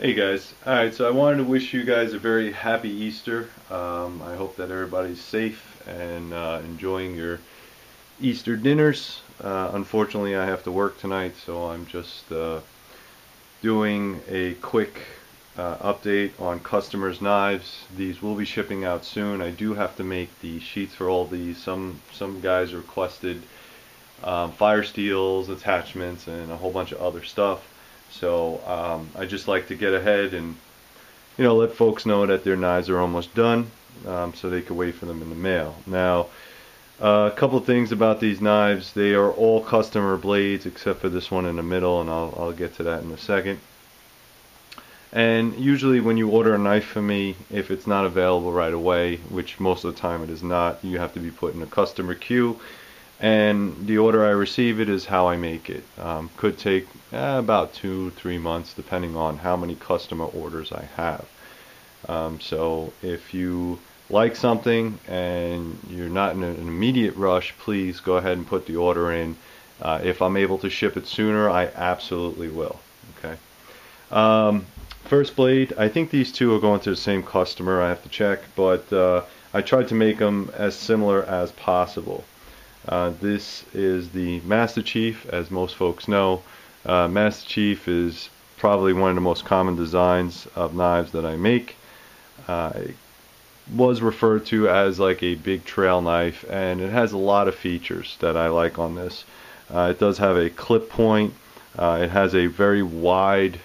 Hey guys, alright, so I wanted to wish you guys a very happy Easter. I hope that everybody's safe and enjoying your Easter dinners. Unfortunately, I have to work tonight, so I'm just doing a quick update on customers' knives. These will be shipping out soon. I do have to make the sheets for all these. Some guys requested fire steels, attachments, and a whole bunch of other stuff. So I just like to get ahead and let folks know that their knives are almost done, so they can wait for them in the mail. Now, a couple of things about these knives: they are all customer blades except for this one in the middle, and I'll get to that in a second. And usually when you order a knife from me, if it's not available right away, which most of the time it is not, you have to be put in a customer queue, and the order I receive it is how I make it. Could take about 2-3 months depending on how many customer orders I have. So if you like something and you're not in an immediate rush, please go ahead and put the order in. If I'm able to ship it sooner, I absolutely will. Okay. First blade, I think these two are going to the same customer. I have to check, but I tried to make them as similar as possible. This is the Massach Chief, as most folks know. Massach Chief is probably one of the most common designs of knives that I make. It was referred to as like a big trail knife, and it has a lot of features that I like on this. It does have a clip point. It has a very wide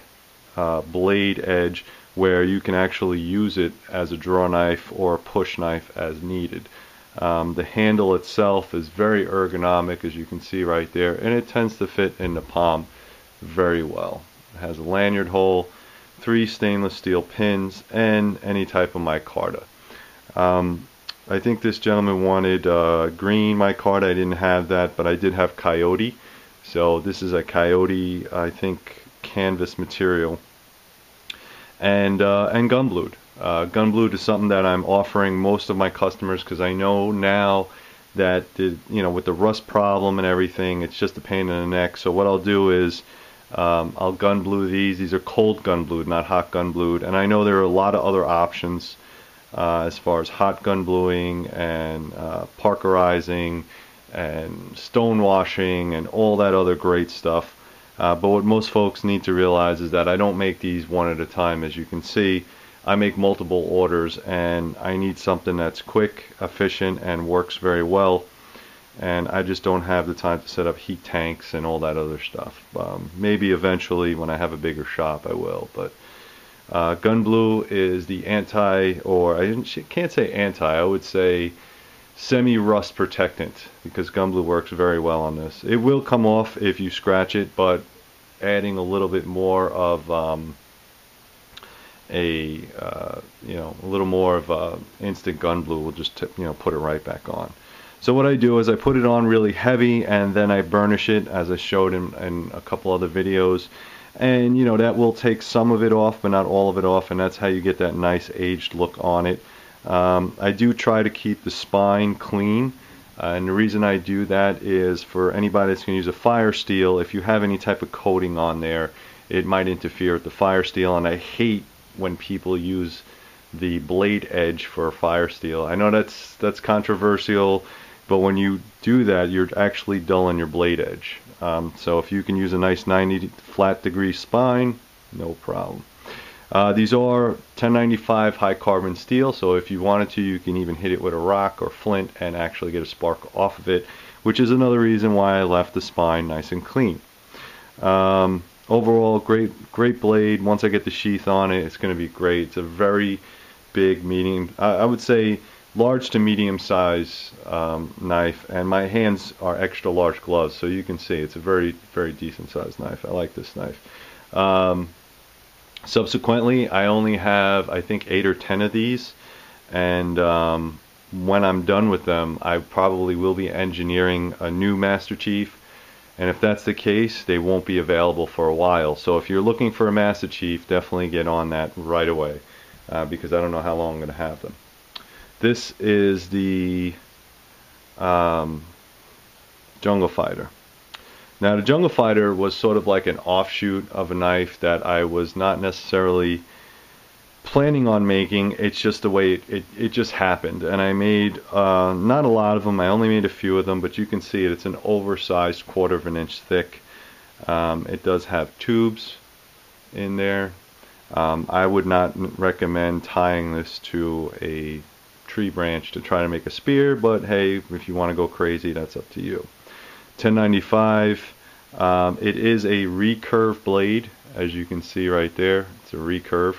blade edge where you can actually use it as a draw knife or a push knife as needed. The handle itself is very ergonomic, as you can see right there, and it tends to fit in the palm very well. It has a lanyard hole, 3 stainless steel pins, and any type of micarta. I think this gentleman wanted green micarta. I didn't have that, but I did have coyote. So this is a coyote, I think, canvas material, and gunblued. Gunblued is something that I'm offering most of my customers because I know now that with the rust problem and everything, it's just a pain in the neck. So what I'll do is I'll gun blue these. These are cold gun blued, not hot gun blued. And I know there are a lot of other options as far as hot gun bluing and parkerizing and stone washing and all that other great stuff. But what most folks need to realize is that I don't make these one at a time. As you can see, I make multiple orders, and I need something that's quick, efficient, and works very well. And I just don't have the time to set up heat tanks and all that other stuff. Maybe eventually when I have a bigger shop I will. But gun blue is the anti, or I can't say anti, I would say semi-rust protectant, because gun blue works very well on this. It will come off if you scratch it, but adding a little bit more of a little more of instant gun blue will just put it right back on. So what I do is I put it on really heavy, and then I burnish it, as I showed in a couple other videos, and that will take some of it off but not all of it off, and that's how you get that nice aged look on it. I do try to keep the spine clean, and the reason I do that is for anybody that's going to use a fire steel. If you have any type of coating on there, it might interfere with the fire steel, and I hate when people use the blade edge for a fire steel. I know that's controversial, but when you do that, you're actually dulling your blade edge. So if you can use a nice 90 flat degree spine, no problem. These are 1095 high carbon steel, so if you wanted to, you can even hit it with a rock or flint and actually get a spark off of it, which is another reason why I left the spine nice and clean. Overall, great blade. Once I get the sheath on it, it's going to be great. It's a very big, medium, I would say large to medium size knife, and my hands are extra large gloves, so you can see it's a very, very decent sized knife. I like this knife. Subsequently, I only have, I think, 8 or 10 of these, and when I'm done with them, I probably will be engineering a new Master Chief. And if that's the case, they won't be available for a while. So if you're looking for a Massach Chief, definitely get on that right away, because I don't know how long I'm going to have them. This is the Jungle Fighter. Now the Jungle Fighter was sort of like an offshoot of a knife that I was not necessarily planning on making. It's just the way it just happened, and I made not a lot of them. I only made a few of them, but you can see it. It's an oversized 1/4 of an inch thick. It does have tubes in there. I would not recommend tying this to a tree branch to try to make a spear, but hey, if you want to go crazy, that's up to you. 1095. It is a recurve blade, as you can see right there. It's a recurve.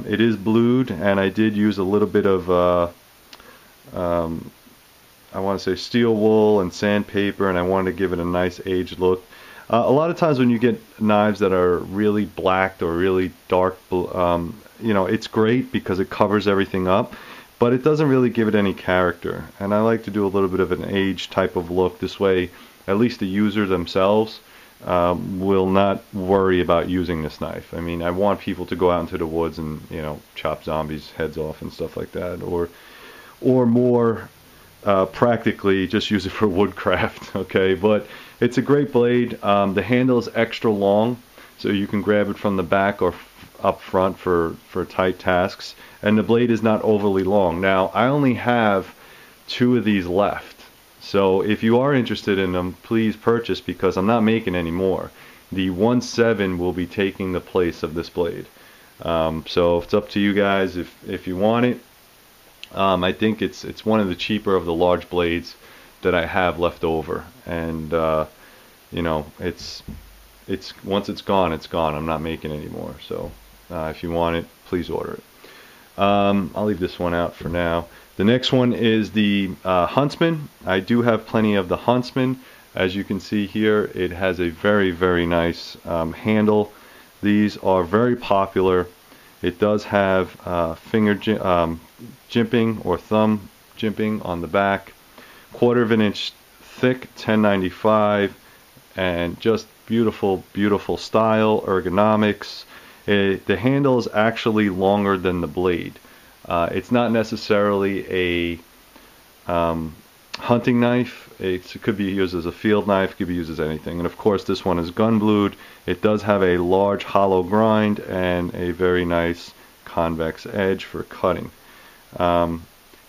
It is blued, and I did use a little bit of I want to say steel wool and sandpaper, and I wanted to give it a nice aged look. A lot of times when you get knives that are really blacked or really dark, you know, it's great because it covers everything up, but it doesn't really give it any character. And I like to do a little bit of an aged type of look. This way, at least the user themselves will not worry about using this knife. I mean, I want people to go out into the woods and, you know, chop zombies' heads off and stuff like that, or more practically just use it for woodcraft. Okay, but it's a great blade. The handle is extra long, so you can grab it from the back or up front for tight tasks, and the blade is not overly long. Now I only have 2 of these left, so if you are interested in them, please purchase, because I'm not making any more. The 1/7 will be taking the place of this blade. So it's up to you guys if you want it. I think it's one of the cheaper of the large blades that I have left over, and you know, it's once it's gone, it's gone. I'm not making any more. So if you want it, please order it. I'll leave this one out for now. The next one is the Huntsman. I do have plenty of the Huntsman. As you can see here, it has a very, very nice handle. These are very popular. It does have finger jimping or thumb jimping on the back. 1/4 of an inch thick, 1095, and just beautiful, beautiful style, ergonomics. The handle is actually longer than the blade. It's not necessarily a hunting knife. It could be used as a field knife, could be used as anything. And of course, this one is gun blued. It does have a large hollow grind and a very nice convex edge for cutting.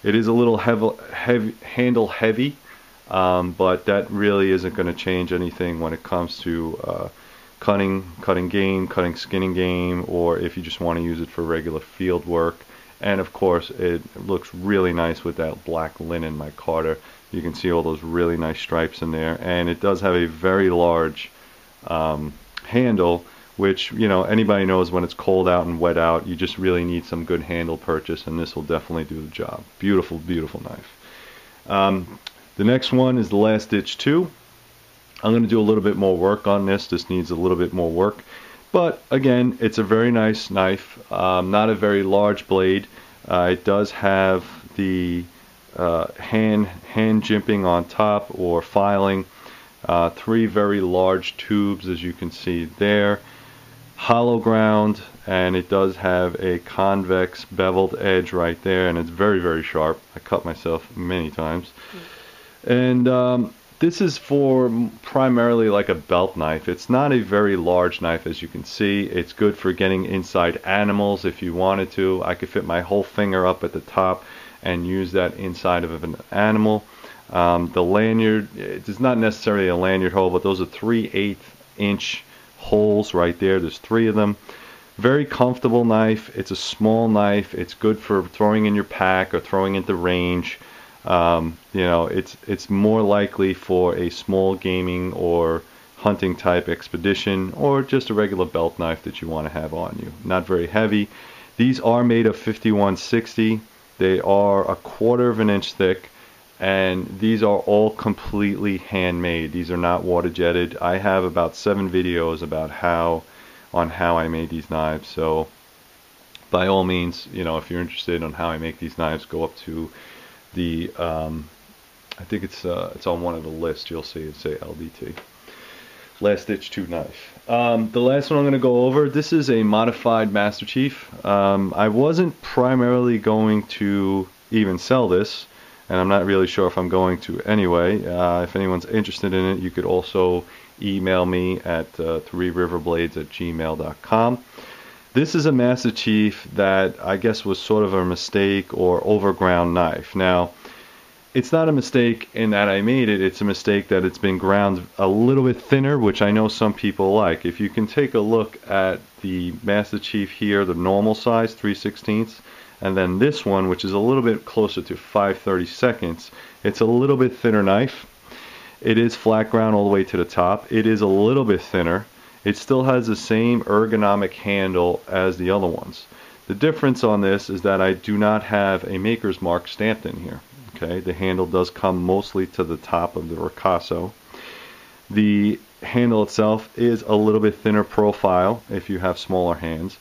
It is a little handle heavy, but that really isn't going to change anything when it comes to cutting game, cutting skinning game, or if you just want to use it for regular field work. And of course, it looks really nice with that black linen micarta. You can see all those really nice stripes in there, and it does have a very large handle, which, you know, anybody knows when it's cold out and wet out, you just really need some good handle purchase, and this will definitely do the job. Beautiful, beautiful knife. The next one is the Last Ditch 2. I'm going to do a little bit more work on this. This needs a little bit more work, but again, it's a very nice knife. Not a very large blade. It does have the hand jimping on top, or filing. 3 very large tubes, as you can see there. Hollow ground, and it does have a convex beveled edge right there, and it's very, very sharp. I cut myself many times. And this is for primarily like a belt knife. It's not a very large knife, as you can see. It's good for getting inside animals if you wanted to. I could fit my whole finger up at the top and use that inside of an animal. The lanyard, it is not necessarily a lanyard hole, but those are 3/8 inch holes right there. There's 3 of them. Very comfortable knife. It's a small knife. It's good for throwing in your pack or throwing into range. You know, it's more likely for a small gaming or hunting type expedition, or just a regular belt knife that you want to have on you. Not very heavy. These are made of 5160. They are 1/4 of an inch thick, and these are all completely handmade. These are not water jetted. I have about 7 videos about how I made these knives, so by all means, you know, if you're interested on how I make these knives, go up to the I think it's on one of the lists. You'll see it say LDT, Last Ditch 2 knife. The last one I'm going to go over, this is a modified Massach Chief. I wasn't primarily going to even sell this, and I'm not really sure if I'm going to anyway. If anyone's interested in it, you could also email me at 3riverblades@gmail.com. This is a Massach Chief that I guess was sort of a mistake or overground knife. Now, it's not a mistake in that I made it. It's a mistake that it's been ground a little bit thinner, which I know some people like. If you can take a look at the Massach Chief here, the normal size, 3/16, and then this one, which is a little bit closer to 5/32, it's a little bit thinner knife. It is flat ground all the way to the top. It is a little bit thinner. It still has the same ergonomic handle as the other ones. The difference on this is that I do not have a maker's mark stamped in here. Okay, the handle does come mostly to the top of the ricasso. The handle itself is a little bit thinner profile if you have smaller hands.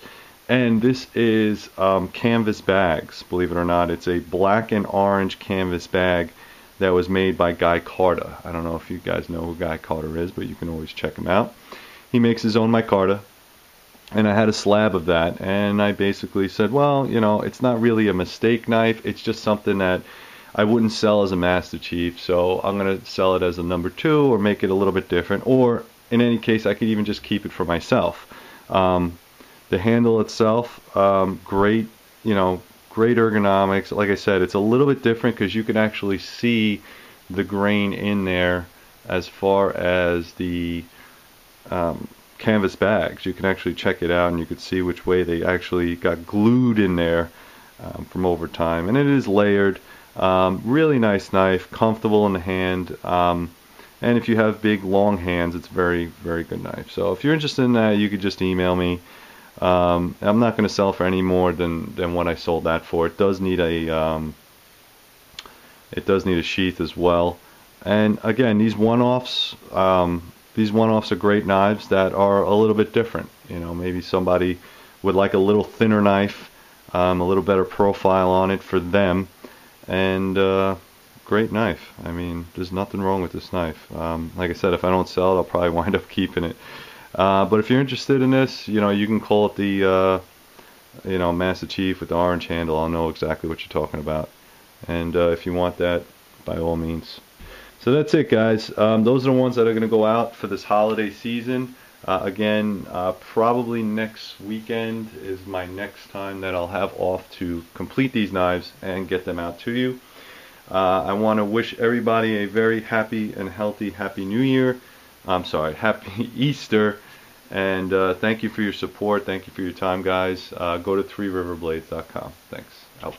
And this is canvas bags, believe it or not. It's a black and orange canvas bag that was made by Guy Carter. I don't know if you guys know who Guy Carter is, but you can always check him out. He makes his own micarta, and I had a slab of that, and I basically said, well, you know, it's not really a mistake knife. It's just something that I wouldn't sell as a Massach Chief, so I'm going to sell it as a number 2 or make it a little bit different, or in any case I could even just keep it for myself. The handle itself, great, you know, great ergonomics. Like I said, it's a little bit different because you can actually see the grain in there as far as the canvas bags. You can actually check it out and you can see which way they actually got glued in there from over time, and it is layered. Really nice knife, comfortable in the hand, and if you have big long hands, it's very, very good knife. So if you're interested in that, you could just email me. I'm not going to sell for any more than what I sold that for. It does need a sheath as well. And again, these one-offs are great knives that are a little bit different. You know, maybe somebody would like a little thinner knife, a little better profile on it for them. And great knife. I mean, there's nothing wrong with this knife. Like I said, if I don't sell it, I'll probably wind up keeping it. But if you're interested in this, you know, you can call it the Massach Chief with the orange handle. I'll know exactly what you're talking about. And if you want that, by all means. So that's it, guys. Those are the ones that are going to go out for this holiday season. Again, probably next weekend is my next time that I'll have off to complete these knives and get them out to you. I want to wish everybody a very happy and healthy Happy New Year. I'm sorry, Happy Easter. And thank you for your support. Thank you for your time, guys. Go to 3riverblades.com. Thanks. Out.